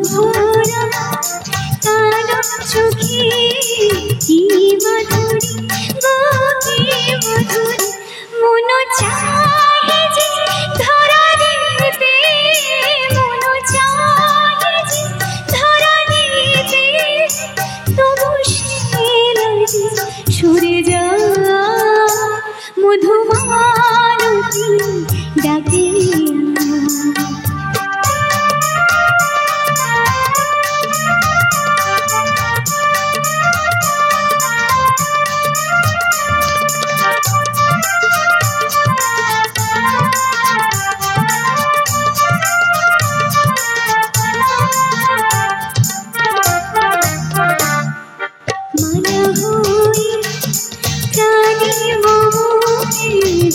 ভরা কালো চোখে কি মাধুরী গো কি মাধুরী মন চাহে যে ধরা দিতে মন চাহে যে ধরা দিতে তবু সে লাগে সরে যা মধুমালতী ডাকে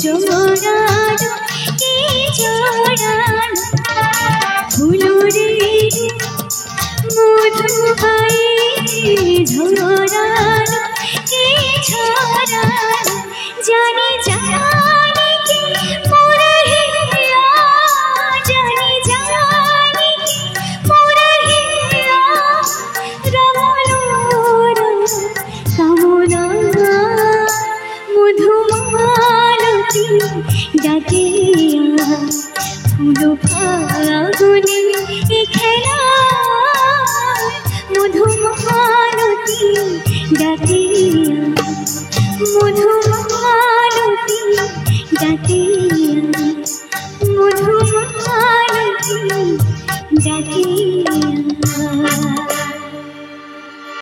জোড়ানো কি জোড়ানো ফুলরে মধু পাই ঝরানো কি ঝরানো জানি জানি কি মোরা হিয়া জানি জানি কি মোরা হিয়া রমলো কামনা মধুমালতী ডাকে ফুল ফাগুনে খেলা মধুমালতী ডাকে মধুমালতী ডাকে মধুমালতী ডাকে